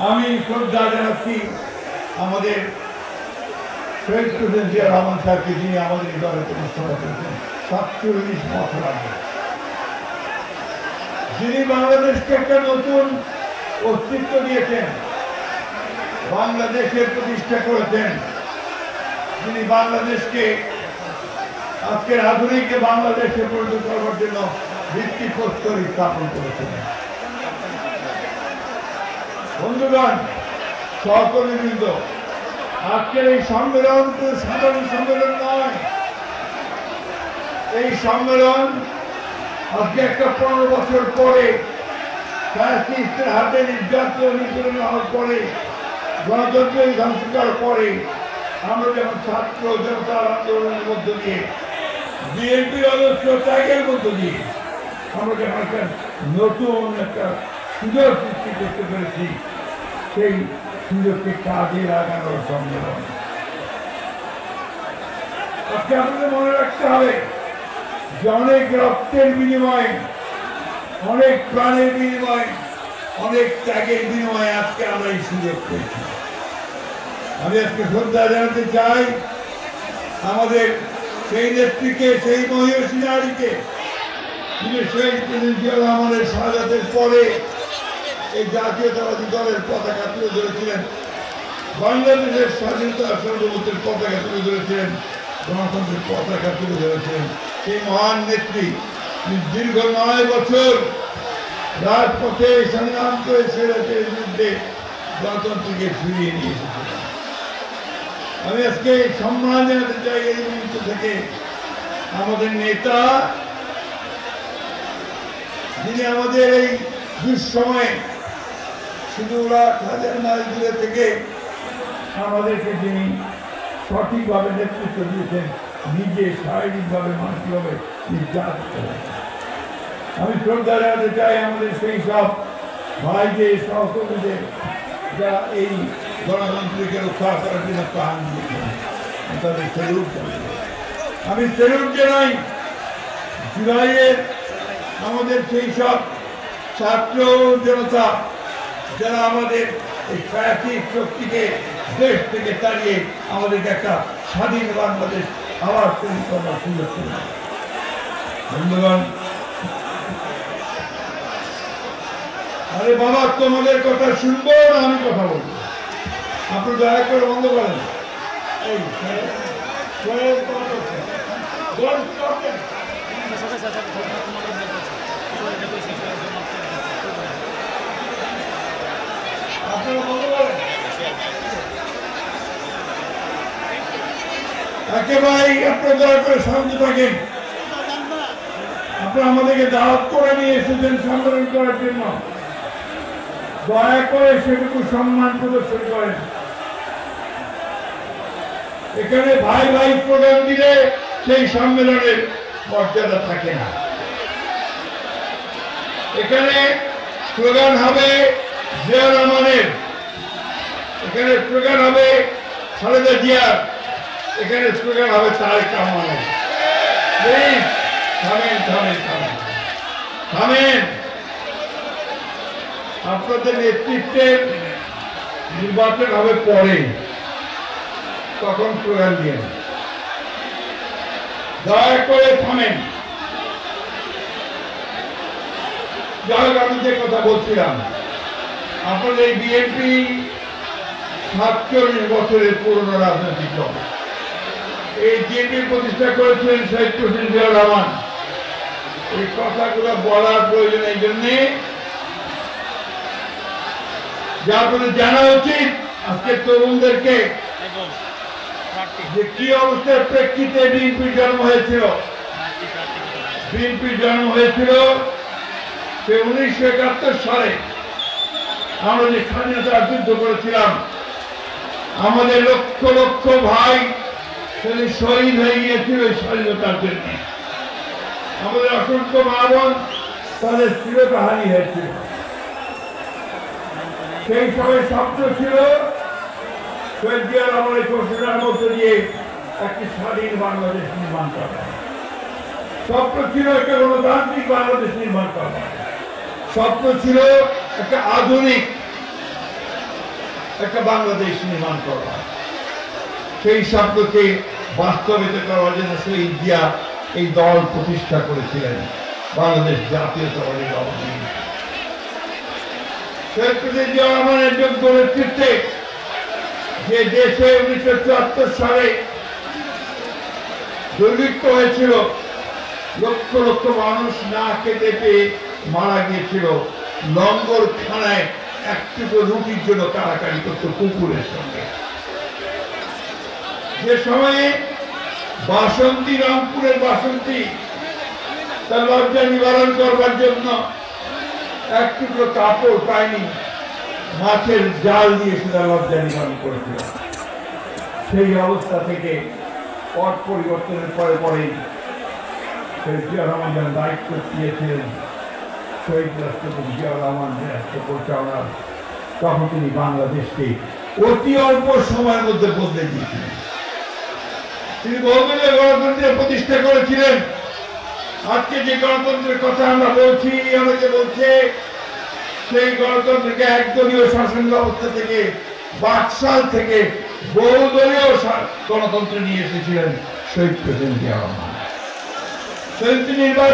আমি শ্রদ্ধা জানাচ্ছি আমাদের শহীদ প্রেসিডেন্ট জিয়া রহমান সাহেবকে, যিনি আমাদের এই দলের প্রতিষ্ঠাতা করেছেন 47 বছর আগে, যিনি বাংলাদেশকে একটা নতুন অস্তিত্ব দিয়েছেন, বাংলাদেশের প্রতিষ্ঠা করেছেন, যিনি বাংলাদেশকে আজকের আধুনিক বাংলাদেশে পরিণত করার জন্য ভিত্তিপ্রস্তর স্থাপন করেছিলেন। বন্ধুগণ, সহকর্মীবৃন্দ, আজকের এই সম্মেলন তো সাধারণ সম্মেলন নয়। এই সম্মেলন আজকে একটা 15 বছর পরে ফ্যাসিস্টের হাতে নির্যাতন নিপীড়ন হওয়ার পরে, গণতন্ত্র ধ্বংস করার পরে আমরা যেমন ছাত্র জনতার আন্দোলনের মধ্য দিয়ে, বিএনপির আদর্শ ত্যাগের মধ্য দিয়ে আমরা যেমন একটা নতুন একটা সুযোগ সৃষ্টি করতে পেরেছি, সেই সুযোগকে কাজে লাগানোর সম্মেলন। আজকে আমাদের মনে রাখতে হবে যে অনেক রক্তের বিনিময়ে, অনেক প্রাণের বিনিময়ে, অনেক ত্যাগের বিনিময়ে আজকে আমরা এই সুযোগ পেয়েছি। আমি আজকে শ্রদ্ধা জানাতে চাই আমাদের সেই নেত্রীকে, সেই মহিষী নারীকে, যিনি শহীদ প্রেসিডেন্ট জিয়া রহমানের শাহাদাতের পরে এই জাতীয়তাবাদী দলের পতাকা তুলে ধরেছিলেন, বাংলাদেশের স্বাধীনতা সার্বভৌমত্বের পতাকা তুলে ধরেছিলেন, গণতন্ত্রের পতাকা তুলে ধরেছিলেন। সেই মহান নেত্রী দীর্ঘ 9 বছর রাজপথে সংগ্রাম করে ছেলেদের বিরুদ্ধে গণতন্ত্রকে ফিরিয়ে নিয়ে এসেছিলেন। আমি আজকে সম্মান জানাতে চাই এই মঞ্চ থেকে আমাদের নেতা, যিনি আমাদের এই দুঃসময়ে শুধু 1,000 মাইল দূরে থেকে আমাদেরকে যিনি সঠিকভাবে নেতৃত্ব দিয়েছেন, নিজে শারীরিকভাবে মানসিকভাবে নির্যাতিত হয়েছে। আমি শ্রদ্ধা জানাতে চাই আমাদের সেই সব ভাইদের, সহকর্মীদের যারা এই গণতন্ত্রকে রক্ষা করার জন্য প্রাণ দিয়েছেন, তাদের সেলুট জানাই। আমি সেলুট জানাই জুলাইয়ের আমাদের সেই সব ছাত্র জনতা যারা আমাদের এই ফ্যাসিস্ট শক্তিকে দেশ থেকে তাড়িয়ে আমাদেরকে একটা স্বাধীন বাংলাদেশ আবার তৈরি করার সুযোগ করে। বন্ধুগণ, আরে বাবা, তোমাদের কথা শুনবো না আমি কথা বলবো? আপনি দয়া করে বন্ধ করেন। এই আপনারা বন্ধ করেন। একেবারে আপনারা দয়া করে শান্ত থাকেন। আপনারা আমাদেরকে দাওয়াত করে নিয়ে এসেছেন সম্মেলন করার জন্য, দয়া করে সেটুকু সম্মান প্রদর্শন করেন। এখানে ভাই ভাই প্রোগ্রাম দিলে সেই সম্মেলনের মর্যাদা থাকে না। এখানে স্লোগান হবে জিয়া রহমানের, এখানে স্লোগান হবে খালেদা জিয়ার, এখানে স্লোগান হবে তারেক রহমানের। প্লিজ থামেন, থামেন, থামেন, থামেন। আপনাদের নেতৃত্বে নির্বাচন হবে পরে, তখন স্লোগান দিয়ে দয়া করে থামেন। যাই হোক, আমি যে কথা বলছিলাম, আপনাদের এই বিএনপি 47 বছরের পুরনো রাজনৈতিক দল। এই বিএনপি প্রতিষ্ঠা করেছিলেন শহীদ প্রেসিডেন্ট জিয়া রহমান। এই কথাগুলো বলার প্রয়োজন এই জন্যে যে আপনাদের জানা উচিত আজকে তরুণদেরকে যে কি অবস্থার প্রেক্ষিতে বিএনপির জন্ম হয়েছিল। বিএনপির জন্ম হয়েছিল 1971 সালে। আমরা যে স্বাধীনতার যুদ্ধ করেছিলাম, আমাদের লক্ষ লক্ষ ভাই সেদিন শহীদ হয়ে গিয়েছিল এই স্বাধীনতার জন্য। আমাদের অসংখ্য মা বোন তাদের চিরকাহানি হয়েছিল। সেই সময় স্বপ্ন ছিল শহীদ জিয়া রহমানের ঘোষণার মধ্য দিয়ে একটি স্বাধীন বাংলাদেশ নির্মাণ করা। স্বপ্ন ছিল একটা গণতান্ত্রিক বাংলাদেশ নির্মাণ করা। স্বপ্ন ছিল একটা আধুনিক একটা বাংলাদেশ নির্মাণ করা, সেই স্বপ্নকে বাস্তবায়িত করার জন্য শহীদ জিয়া এই দল প্রতিষ্ঠা করেছিলেন, বাংলাদেশ জাতীয়তাবাদী দল। শহীদ প্রেসিডেন্ট জিয়া রহমানের যোগ্য নেতৃত্বে যে দেশে 1974 সালে দুর্ভিক্ষ হয়েছিল, লক্ষ লক্ষ মানুষ না খেতে পেয়ে মারা গিয়েছিল, লঙ্গরখানায় একটুকু রুটির জন্য কারাকারি করত কুকুরের সঙ্গে। যে সময়ে বাসন্তী, রংপুরের বাসন্তী তার লজ্জা নিবারণ করবার জন্য এক টুকরো কাপড় পায়নি, মাছের জাল দিয়ে সেটা লজ্জা নিবারণ করেছিল। সেই অবস্থা থেকে পট পরিবর্তনের পরে পরেই জিয়া রহমান যারা দায়িত্ব দিয়েছিলেন শহীদ রাষ্ট্রপতি জিয়াউর রহমান রাষ্ট্র পরিচালনার, তখন তিনি বাংলাদেশকে অতি অল্প সময়ের মধ্যে বদলে দিয়েছিলেন। তিনি বহুদলীয় গণতন্ত্রের প্রতিষ্ঠা করেছিলেন। আজকে যে গণতন্ত্রের কথা আমরা বলছি, অনেকে বলছে সেই গণতন্ত্রকে একদলীয় শাসন ব্যবস্থা থেকে, বাকশাল থেকে বহুদলীয় গণতন্ত্র নিয়ে এসেছিলেন শহীদ প্রেসিডেন্ট জিয়া রহমান। নির্বাচন